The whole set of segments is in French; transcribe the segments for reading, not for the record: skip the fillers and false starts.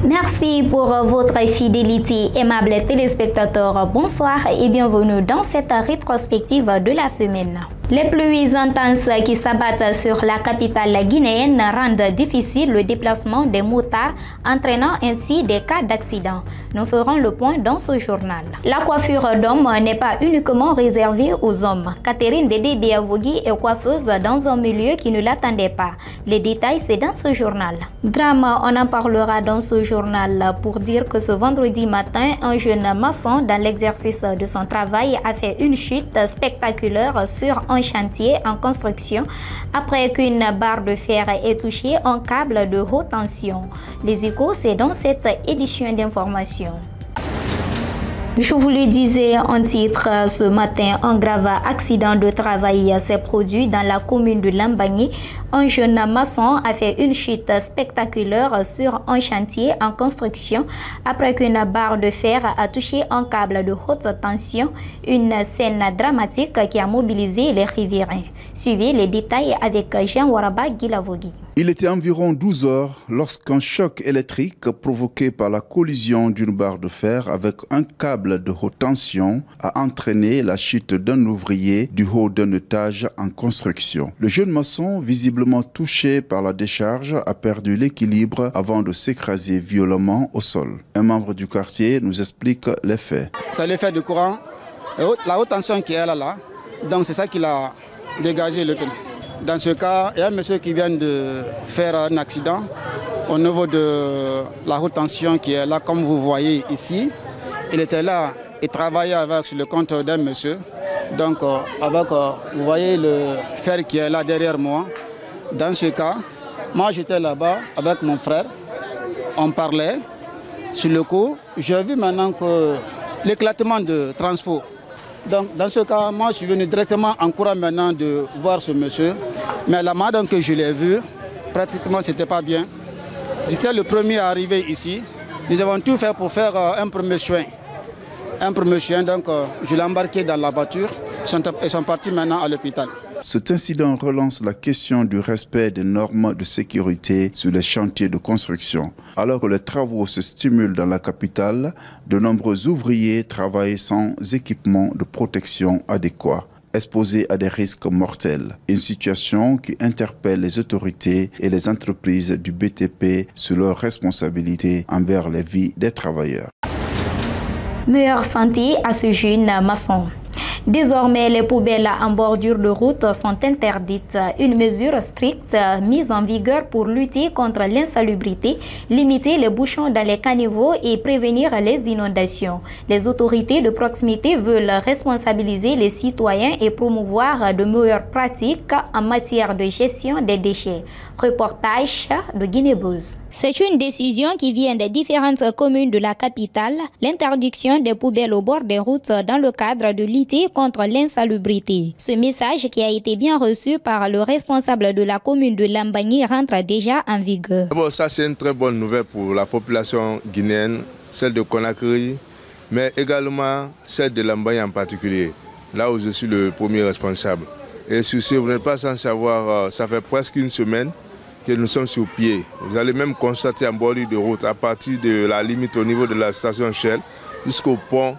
Merci pour votre fidélité, aimables téléspectateurs. Bonsoir et bienvenue dans cette rétrospective de la semaine. Les pluies intenses qui s'abattent sur la capitale guinéenne rendent difficile le déplacement des motards, entraînant ainsi des cas d'accident. Nous ferons le point dans ce journal. La coiffure d'homme n'est pas uniquement réservée aux hommes. Catherine Dédé Biavogui est coiffeuse dans un milieu qui ne l'attendait pas. Les détails, c'est dans ce journal. Drame, on en parlera dans ce journal pour dire que ce vendredi matin, un jeune maçon dans l'exercice de son travail a fait une chute spectaculaire sur un chantier en construction après qu'une barre de fer ait touché un câble de haute tension. Les Échos, c'est dans cette édition d'information. Je vous le disais en titre, ce matin, un grave accident de travail s'est produit dans la commune de Lambagny. Un jeune maçon a fait une chute spectaculaire sur un chantier en construction après qu'une barre de fer a touché un câble de haute tension. Une scène dramatique qui a mobilisé les riverains. Suivez les détails avec Jean Waraba Guilavogui. Il était environ 12 heures lorsqu'un choc électrique provoqué par la collision d'une barre de fer avec un câble de haute tension a entraîné la chute d'un ouvrier du haut d'un étage en construction. Le jeune maçon, visiblement touché par la décharge, a perdu l'équilibre avant de s'écraser violemment au sol. Un membre du quartier nous explique les faits. C'est l'effet du courant, la haute tension qui est là, donc c'est ça qui a dégagé le pneu. Dans ce cas, il y a un monsieur qui vient de faire un accident au niveau de la haute tension qui est là, comme vous voyez ici. Il était là et travaillait sur le compte d'un monsieur. Donc, vous voyez le fer qui est là derrière moi. Dans ce cas, moi j'étais là-bas avec mon frère. On parlait. Sur le coup, j'ai vu maintenant que l'éclatement de transport. Donc, dans ce cas, moi, je suis venu directement en courant maintenant de voir ce monsieur. Mais la madame que je l'ai vu, pratiquement, c'était pas bien. J'étais le premier à arriver ici. Nous avons tout fait pour faire un premier soin. Donc, je l'ai embarqué dans la voiture. Ils sont partis maintenant à l'hôpital. Cet incident relance la question du respect des normes de sécurité sur les chantiers de construction. Alors que les travaux se stimulent dans la capitale, de nombreux ouvriers travaillent sans équipement de protection adéquat, exposés à des risques mortels. Une situation qui interpelle les autorités et les entreprises du BTP sur leurs responsabilités envers les vies des travailleurs. Meilleure santé à ce jeune maçon. Désormais, les poubelles en bordure de route sont interdites. Une mesure stricte mise en vigueur pour lutter contre l'insalubrité, limiter les bouchons dans les caniveaux et prévenir les inondations. Les autorités de proximité veulent responsabiliser les citoyens et promouvoir de meilleures pratiques en matière de gestion des déchets. Reportage de Guinée-Buzz. C'est une décision qui vient des différentes communes de la capitale, l'interdiction des poubelles au bord des routes dans le cadre de lutter contre l'insalubrité. Ce message qui a été bien reçu par le responsable de la commune de Lambagny rentre déjà en vigueur. Bon, ça c'est une très bonne nouvelle pour la population guinéenne, celle de Conakry, mais également celle de Lambagny en particulier, là où je suis le premier responsable. Et sur ce, vous n'êtes pas sans savoir, ça fait presque une semaine que nous sommes sur pied. Vous allez même constater en bordure de route, à partir de la limite au niveau de la station Shell jusqu'au pont,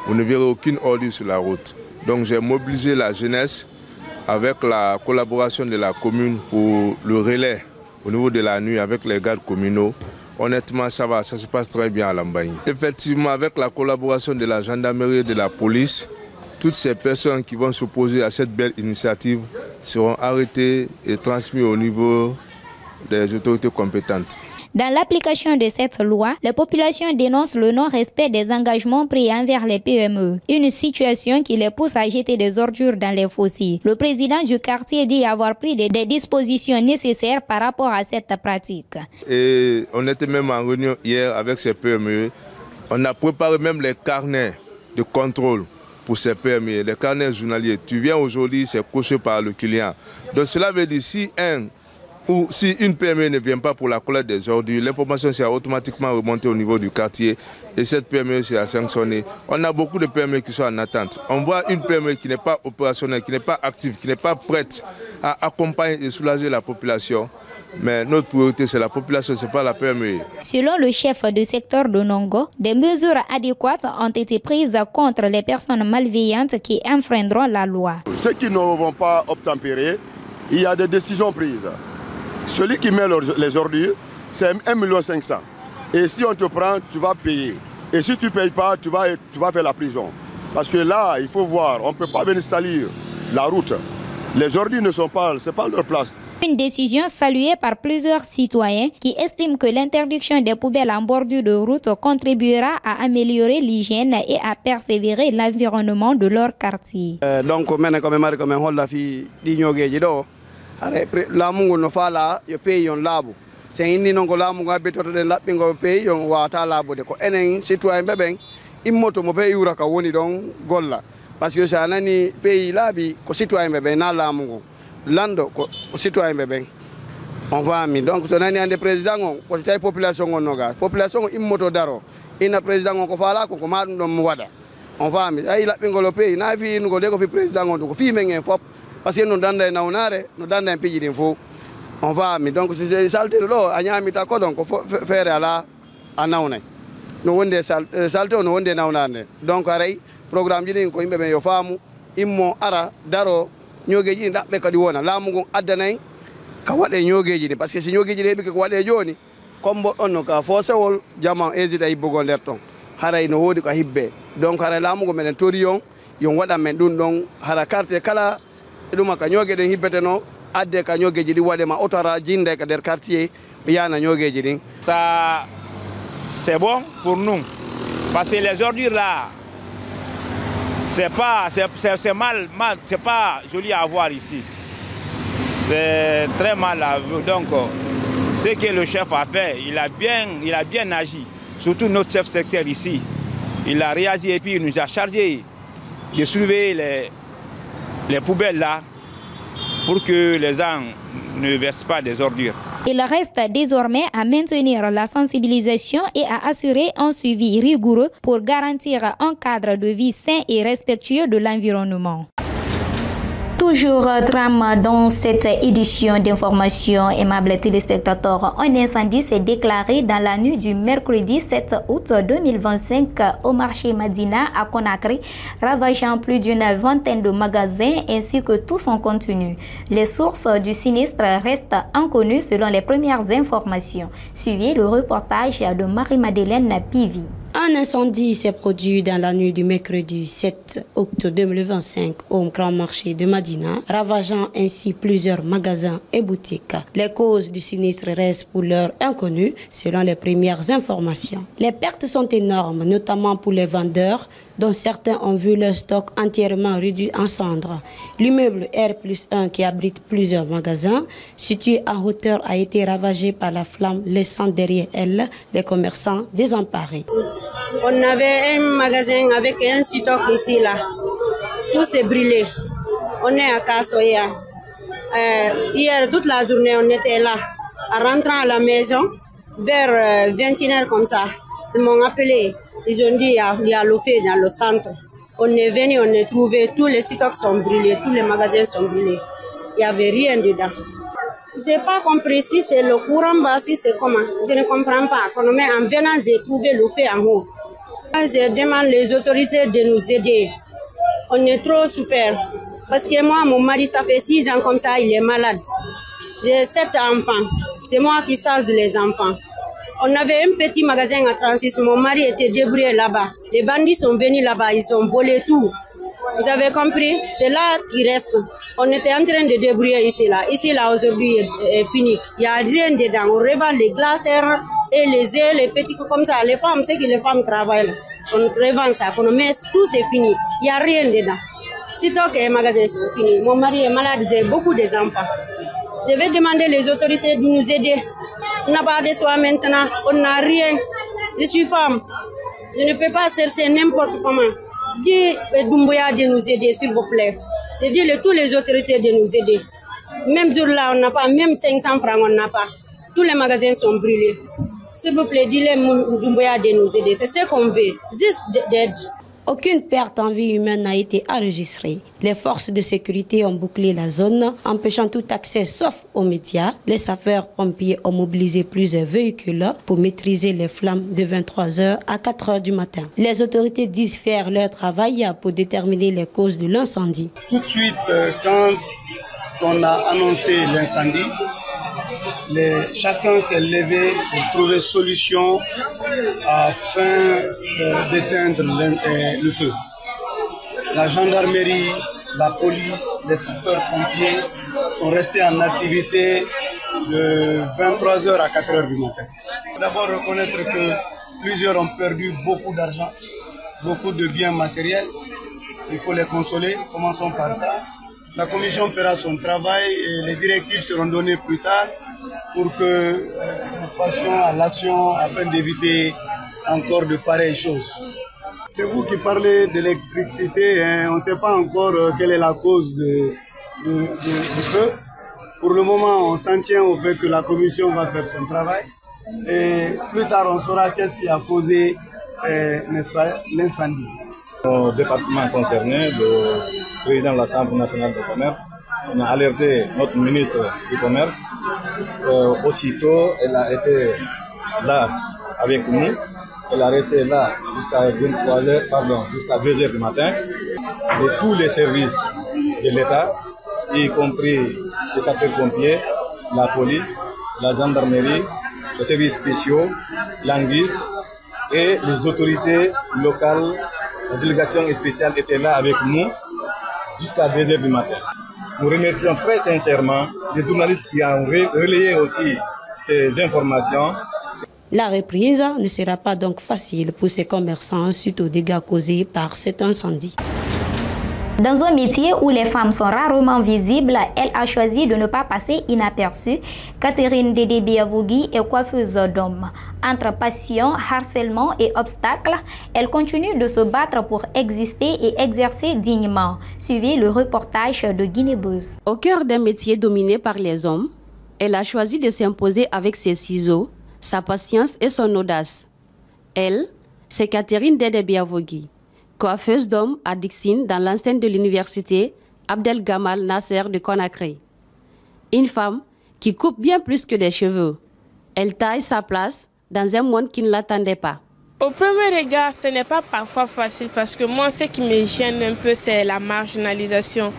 vous ne verrez aucune ordure sur la route. Donc j'ai mobilisé la jeunesse avec la collaboration de la commune pour le relais au niveau de la nuit avec les gardes communaux. Honnêtement, ça va, ça se passe très bien à Lambagny. Effectivement, avec la collaboration de la gendarmerie et de la police, toutes ces personnes qui vont s'opposer à cette belle initiative seront arrêtées et transmises au niveau des autorités compétentes. Dans l'application de cette loi, les populations dénoncent le non-respect des engagements pris envers les PME, une situation qui les pousse à jeter des ordures dans les fossés. Le président du quartier dit avoir pris des dispositions nécessaires par rapport à cette pratique. Et on était même en réunion hier avec ces PME. On a préparé même les carnets de contrôle pour ces PME, les carnets journaliers. Tu viens aujourd'hui, c'est coché par le client. Donc cela veut dire si une PME ne vient pas pour la collecte des ordures, l'information sera automatiquement remontée au niveau du quartier et cette PME sera sanctionnée. On a beaucoup de PME qui sont en attente. On voit une PME qui n'est pas opérationnelle, qui n'est pas active, qui n'est pas prête à accompagner et soulager la population. Mais notre priorité, c'est la population, ce n'est pas la PME. Selon le chef du secteur de Nongo, des mesures adéquates ont été prises contre les personnes malveillantes qui enfreindront la loi. Ceux qui ne vont pas obtempérer, il y a des décisions prises. Celui qui met les ordures, c'est 1,5 million. Et si on te prend, tu vas payer. Et si tu ne payes pas, tu vas faire la prison. Parce que là, il faut voir, on ne peut pas venir salir la route. Les ordures ne sont pas, ce n'est pas leur place. Une décision saluée par plusieurs citoyens qui estiment que l'interdiction des poubelles en bordure de route contribuera à améliorer l'hygiène et à persévérer l'environnement de leur quartier. Donc, c'est indi non ko lamu nga betoto de labbi ngo pay yon wata labude ko enen citoyen beben immoto mo pay uraka woni don golla parce que ça nani pays labi ko citoyen beben na lamu ngo lando ko citoyen beben on va mi donc so nani ande président on ko tay population on noga population immoto daro ina président on ko fala ko ma dum mo wada on va mi ay labbi ngo lo pay na fi ngo de ko fi président on ko fi mengen fop parce que no danda nawnare no danda piji din fo. On va, mais donc c'est saleté de l'eau, on a donc faire à la anaune. Nous on saleté, nous on naunane. Donc pareil, programme de ko imbe yo famu, immo ara daro nyogeji nda be kadi wona lamu adanay ka wade nyogeji parce que si nyogeji be ko wade joni kombo onno ka fosewol jama ezida ibugo lerton. Haray no wodi ko hibbe. Donc haray lamu go menen toriyon yon wada men dun don hara carte kala duma ka nyoge den hibbeteno. Ça, c'est bon pour nous. Parce que les ordures là, c'est mal, c'est pas joli à voir ici. C'est très mal à voir. Donc, ce que le chef a fait, il a bien agi. Surtout notre chef secteur ici. Il a réagi et puis il nous a chargé de surveiller les poubelles là, pour que les gens ne versent pas des ordures. Il reste désormais à maintenir la sensibilisation et à assurer un suivi rigoureux pour garantir un cadre de vie sain et respectueux de l'environnement. Toujours drame dans cette édition d'information, aimables téléspectateurs. Un incendie s'est déclaré dans la nuit du mercredi 7 août 2025 au marché Madina à Conakry, ravageant plus d'une vingtaine de magasins ainsi que tout son contenu. Les sources du sinistre restent inconnues selon les premières informations. Suivez le reportage de Marie-Madeleine Pivi. Un incendie s'est produit dans la nuit du mercredi 7 août 2025 au grand marché de Madina, ravageant ainsi plusieurs magasins et boutiques. Les causes du sinistre restent pour l'heure inconnues selon les premières informations. Les pertes sont énormes, notamment pour les vendeurs, dont certains ont vu leur stock entièrement réduit en cendres. L'immeuble R+1 qui abrite plusieurs magasins, situé en hauteur, a été ravagé par la flamme, laissant derrière elle les commerçants désemparés. On avait un magasin avec un stock ici, là. Tout s'est brûlé. On est à Kassoya. Hier, toute la journée, on était là. En rentrant à la maison, vers 21h comme ça, ils m'ont appelé. Ils ont dit il y a le feu dans le centre. On est venu, on a trouvé, tous les stocks sont brûlés, tous les magasins sont brûlés. Il n'y avait rien dedans. Je n'ai pas compris si c'est le courant bas, si c'est comment. Je ne comprends pas. Mais en venant, j'ai trouvé le feu en haut. Je demande les autorités de nous aider. On est trop souffert. Parce que moi, mon mari, ça fait 6 ans comme ça, il est malade. J'ai 7 enfants. C'est moi qui charge les enfants. On avait un petit magasin à 36. Mon mari était débrouillé là-bas. Les bandits sont venus là-bas, ils ont volé tout. Vous avez compris? C'est là qu'il reste. On était en train de débrouiller ici, là. Ici, là, aujourd'hui, est fini. Il n'y a rien dedans. On revend les glacières et les œufs, les petits comme ça. Les femmes, c'est que les femmes travaillent. On revend ça. Mais tout, c'est fini. Il n'y a rien dedans. Surtout que le magasin, c'est fini. Mon mari est malade, j'ai beaucoup d'enfants. Je vais demander les autorités de nous aider. On n'a pas de soins maintenant, on n'a rien. Je suis femme. Je ne peux pas chercher n'importe comment. Dis Doumbouya de nous aider, s'il vous plaît. Je dis tous les autorités de nous aider. Même jour là, on n'a pas, même 500 francs, on n'a pas. Tous les magasins sont brûlés. S'il vous plaît, dis-les Doumbouya de nous aider. C'est ce qu'on veut, juste d'aide. Aucune perte en vie humaine n'a été enregistrée. Les forces de sécurité ont bouclé la zone, empêchant tout accès sauf aux médias. Les sapeurs-pompiers ont mobilisé plusieurs véhicules pour maîtriser les flammes de 23h à 4h du matin. Les autorités disent faire leur travail pour déterminer les causes de l'incendie. Tout de suite, quand on a annoncé l'incendie, chacun s'est levé pour trouver solution afin d'éteindre le feu. La gendarmerie, la police, les sapeurs-pompiers sont restés en activité de 23h à 4h du matin. D'abord reconnaître que plusieurs ont perdu beaucoup d'argent, beaucoup de biens matériels. Il faut les consoler, commençons par ça. La commission fera son travail et les directives seront données plus tard pour que nous passions à l'action afin d'éviter encore de pareilles choses. C'est vous qui parlez d'électricité, hein. On ne sait pas encore quelle est la cause du feu. Pour le moment, on s'en tient au fait que la commission va faire son travail. Et plus tard, on saura qu'est-ce qui a causé, n'est-ce pas, l'incendie. Au département concerné, le président de l'Assemblée nationale de commerce, on a alerté notre ministre du commerce. Aussitôt, elle a été là avec nous. Elle a resté là jusqu'à 2h du matin. Et tous les services de l'État, y compris les sapeurs-pompiers, la police, la gendarmerie, les services spéciaux, l'ANGUIS et les autorités locales, la délégation spéciale était là avec nous jusqu'à 2h du matin. Nous remercions très sincèrement les journalistes qui ont relayé aussi ces informations. La reprise ne sera pas donc facile pour ces commerçants suite aux dégâts causés par cet incendie. Dans un métier où les femmes sont rarement visibles, elle a choisi de ne pas passer inaperçue. Catherine Dédé-Biavougui est coiffeuse d'hommes. Entre passion, harcèlement et obstacles, elle continue de se battre pour exister et exercer dignement. Suivez le reportage de Guinée-Buzz. Au cœur d'un métier dominé par les hommes, elle a choisi de s'imposer avec ses ciseaux, sa patience et son audace. Elle, c'est Catherine Dédé-Biavougui, coiffeuse d'hommes à Dixine dans l'enceinte de l'université Abdelgamal Nasser de Conakry. Une femme qui coupe bien plus que des cheveux. Elle taille sa place dans un monde qui ne l'attendait pas. Au premier regard, ce n'est pas parfois facile parce que moi, ce qui me gêne un peu, c'est la marginalisation.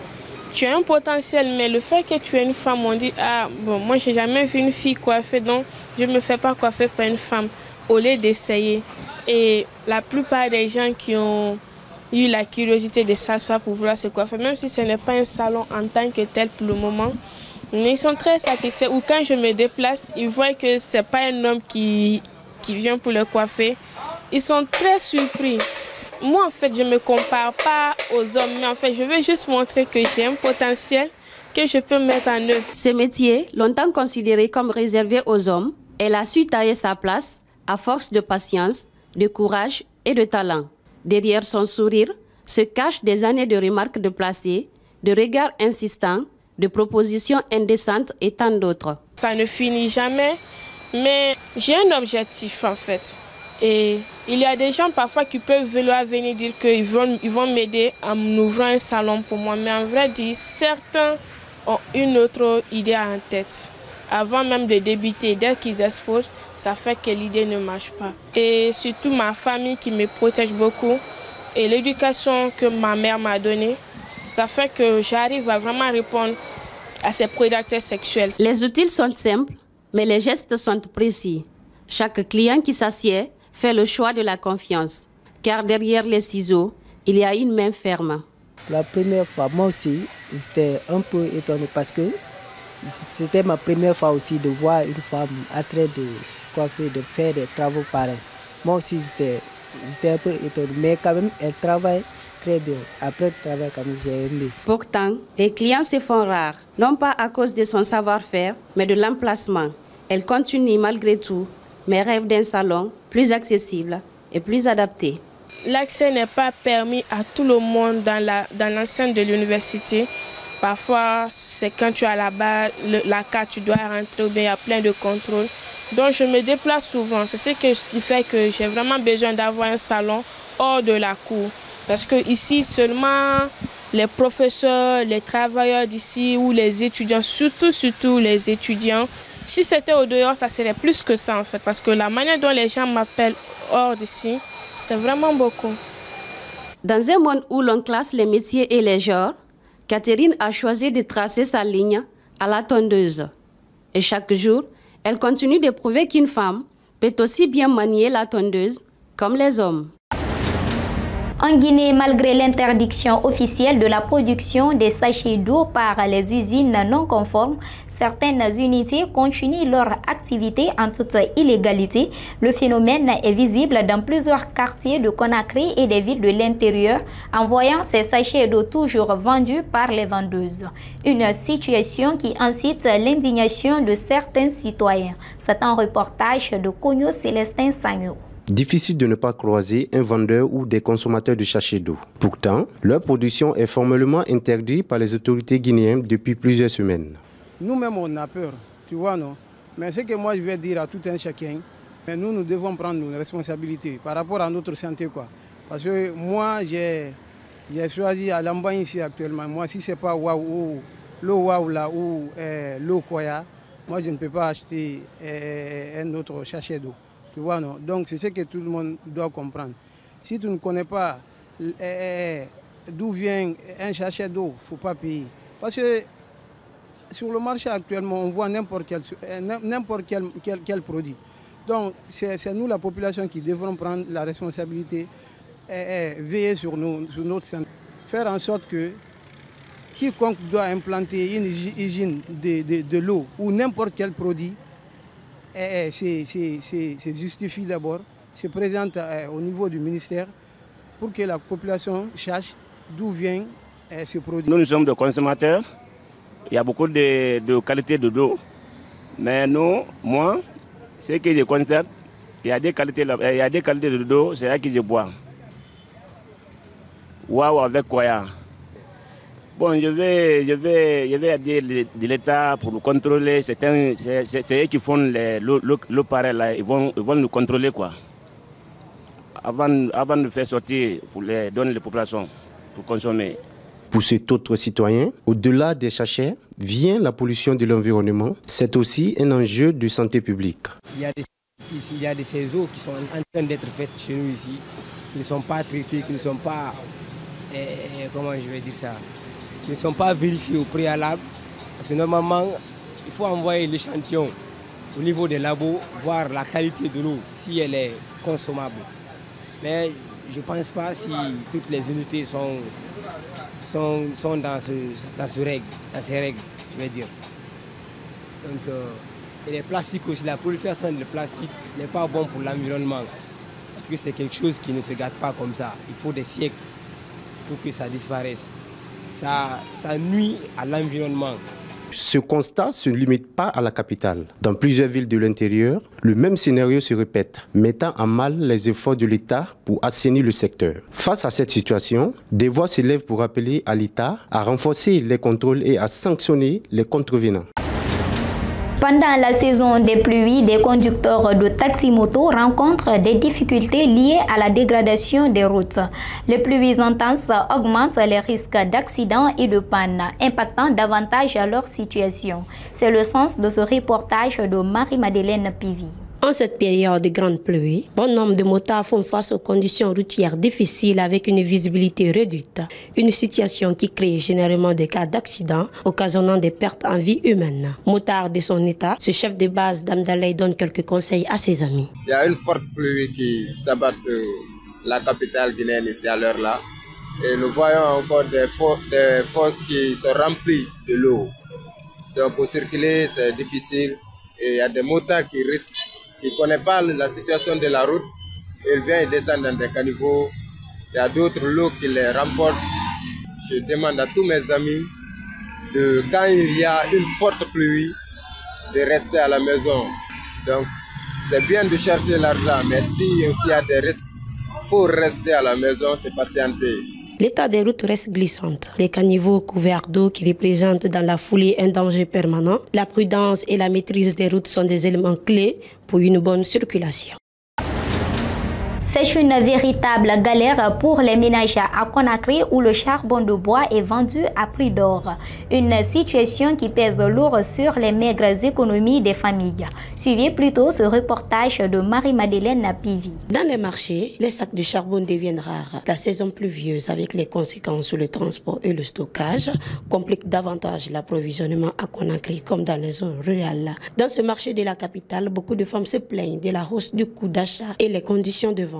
Tu as un potentiel, mais le fait que tu es une femme, on dit, ah bon, moi j'ai jamais vu une fille coiffée, donc je ne me fais pas coiffer par une femme, au lieu d'essayer. Et la plupart des gens qui ont eu la curiosité de s'asseoir pour vouloir se coiffer, même si ce n'est pas un salon en tant que tel pour le moment, mais ils sont très satisfaits. Ou quand je me déplace, ils voient que ce n'est pas un homme qui vient pour le coiffer. Ils sont très surpris. Moi, en fait, je ne me compare pas aux hommes, mais en fait, je veux juste montrer que j'ai un potentiel que je peux mettre en œuvre. Ce métier, longtemps considéré comme réservé aux hommes, elle a su tailler sa place à force de patience, de courage et de talent. Derrière son sourire se cachent des années de remarques déplacées, de regards insistants, de propositions indécentes et tant d'autres. Ça ne finit jamais, mais j'ai un objectif en fait. Et il y a des gens parfois qui peuvent vouloir venir dire qu'ils vont m'aider en ouvrant un salon pour moi. Mais en vrai dire, certains ont une autre idée en tête. Avant même de débuter, dès qu'ils exposent, ça fait que l'idée ne marche pas. Et surtout ma famille qui me protège beaucoup et l'éducation que ma mère m'a donnée, ça fait que j'arrive à vraiment répondre à ces prédateurs sexuels. Les outils sont simples, mais les gestes sont précis. Chaque client qui s'assied fait le choix de la confiance, car derrière les ciseaux, il y a une main ferme. La première fois, moi aussi, j'étais un peu étonné parce que c'était ma première fois aussi de voir une femme en train de coiffer, de faire des travaux pareils. Moi aussi, j'étais un peu étonné, mais quand même, elle travaille très bien. Après le travail, quand même, j'ai aimé. Pourtant, les clients se font rares, non pas à cause de son savoir-faire, mais de l'emplacement. Elle continue malgré tout, mais rêve d'un salon plus accessible et plus adapté. L'accès n'est pas permis à tout le monde dans l'enceinte de l'université. Parfois, c'est quand tu as là-bas la carte, tu dois rentrer ou bien il y a plein de contrôles. Donc je me déplace souvent. C'est ce qui fait que j'ai vraiment besoin d'avoir un salon hors de la cour. Parce que ici seulement les professeurs, les travailleurs d'ici ou les étudiants, surtout les étudiants. Si c'était au dehors, ça serait plus que ça en fait. Parce que la manière dont les gens m'appellent hors d'ici, c'est vraiment beaucoup. Dans un monde où l'on classe les métiers et les genres, Catherine a choisi de tracer sa ligne à la tondeuse. Et chaque jour, elle continue de prouver qu'une femme peut aussi bien manier la tondeuse comme les hommes. En Guinée, malgré l'interdiction officielle de la production des sachets d'eau par les usines non conformes, certaines unités continuent leur activité en toute illégalité. Le phénomène est visible dans plusieurs quartiers de Conakry et des villes de l'intérieur, en voyant ces sachets d'eau toujours vendus par les vendeuses. Une situation qui incite l'indignation de certains citoyens. C'est un reportage de Cogno Célestin Sagno. Difficile de ne pas croiser un vendeur ou des consommateurs de sachets d'eau. Pourtant, leur production est formellement interdite par les autorités guinéennes depuis plusieurs semaines. Nous-mêmes, on a peur, tu vois, non? Mais ce que moi, je vais dire à tout un chacun, nous devons prendre nos responsabilités par rapport à notre santé, quoi. Parce que moi, j'ai choisi à Lambagne ici actuellement. Moi, si ce n'est pas l'eau Waou là ou l'eau Koya, moi, je ne peux pas acheter un autre sachet d'eau. Tu vois, non? Donc, c'est ce que tout le monde doit comprendre. Si tu ne connais pas d'où vient un sachet d'eau, il ne faut pas payer. Parce que sur le marché actuellement, on voit n'importe quel produit. Donc, c'est nous, la population, qui devrons prendre la responsabilité et veiller sur notre santé. Faire en sorte que quiconque doit implanter une hygiène de l'eau ou n'importe quel produit, c'est justifié d'abord, se présente au niveau du ministère pour que la population sache d'où vient ce produit. Nous sommes des consommateurs, il y a beaucoup de qualités de l'eau, mais moi, ce que je constate, il y a des qualités de l'eau, c'est là que je bois. Waouh avec Koya. Bon, je vais dire de l'État pour contrôler. C'est eux qui font l'eau pareil là. Ils vont nous contrôler quoi. Avant de faire sortir pour les donner les populations pour consommer. Pour cet autre citoyen, au-delà des sachets, vient la pollution de l'environnement. C'est aussi un enjeu de santé publique. Il y a ces eaux qui sont en train d'être faites chez nous ici, qui ne sont pas traitées, qui ne sont pas, comment je vais dire ça, qui ne sont pas vérifiés au préalable, parce que normalement, il faut envoyer l'échantillon au niveau des labos, voir la qualité de l'eau, si elle est consommable. Mais je ne pense pas si toutes les unités sont dans ces règles, je vais dire. Donc, et les plastiques aussi, la prolifération des plastiques n'est pas bon pour l'environnement, parce que c'est quelque chose qui ne se gâte pas comme ça. Il faut des siècles pour que ça disparaisse. Ça nuit à l'environnement. Ce constat ne se limite pas à la capitale. Dans plusieurs villes de l'intérieur, le même scénario se répète, mettant à mal les efforts de l'État pour assainir le secteur. Face à cette situation, des voix s'élèvent pour appeler à l'État à renforcer les contrôles et à sanctionner les contrevenants. Pendant la saison des pluies, des conducteurs de taxi-moto rencontrent des difficultés liées à la dégradation des routes. Les pluies intenses augmentent les risques d'accidents et de panne, impactant davantage leur situation. C'est le sens de ce reportage de Marie-Madeleine Pivi. En cette période de grande pluie, bon nombre de motards font face aux conditions routières difficiles avec une visibilité réduite. Une situation qui crée généralement des cas d'accidents, occasionnant des pertes en vie humaine. Motard de son état, ce chef de base d'Amdalaï donne quelques conseils à ses amis. Il y a une forte pluie qui s'abat sur la capitale guinéenne ici à l'heure là. Et nous voyons encore des fosses qui sont remplies de l'eau. Donc pour circuler, c'est difficile. Et il y a des motards qui risquent, qui ne connaissent pas la situation de la route. Ils viennent et descendent dans des caniveaux. Il y a d'autres lots qui les remportent. Je demande à tous mes amis, quand il y a une forte pluie, de rester à la maison. Donc, c'est bien de chercher l'argent, mais s'il y a des risques, il faut rester à la maison, c'est patienter. l'état des routes reste glissante. Les caniveaux couverts d'eau qui représentent dans la foulée un danger permanent, la prudence et la maîtrise des routes sont des éléments clés pour une bonne circulation. C'est une véritable galère pour les ménages à Conakry où le charbon de bois est vendu à prix d'or. Une situation qui pèse lourd sur les maigres économies des familles. Suivez plutôt ce reportage de Marie-Madeleine Pivi. Dans les marchés, les sacs de charbon deviennent rares. La saison pluvieuse, avec les conséquences sur le transport et le stockage, complique davantage l'approvisionnement à Conakry comme dans les zones rurales. Dans ce marché de la capitale, beaucoup de femmes se plaignent de la hausse du coût d'achat et les conditions de vente.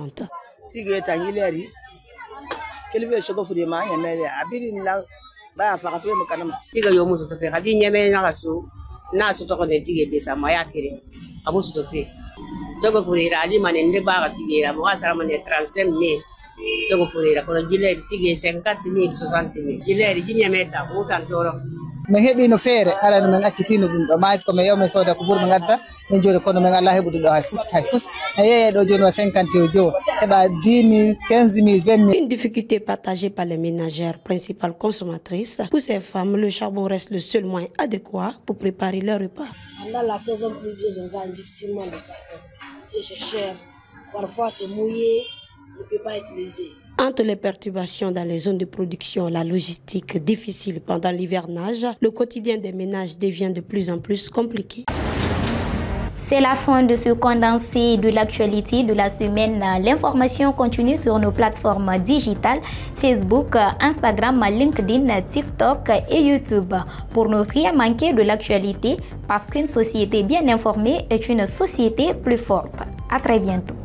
mi heɓi no feere ala no min accitino ɗum ɗo mais ko mi yaw mi sooda ko ɓuri mi gadda min joni kono min ala heɓude ɗo hay fus a yeeye ɗo joni wa 50 euro heɓa 10 000 15 000 20 000. Une difficulté partagée par les ménagères principales consommatrices. Pour ces femmes, le charbon reste le seul moyen adéquat pour préparer leur repas. Pendant la saison pluvieuse, on gagne difficilement le charbon et c'est cher. Parfois c'est mouillé, on ne peut pas utiliser. Entre les perturbations dans les zones de production, la logistique difficile pendant l'hivernage, le quotidien des ménages devient de plus en plus compliqué. C'est la fin de ce condensé de l'actualité de la semaine. L'information continue sur nos plateformes digitales Facebook, Instagram, LinkedIn, TikTok et YouTube. Pour ne rien manquer de l'actualité, parce qu'une société bien informée est une société plus forte. À très bientôt.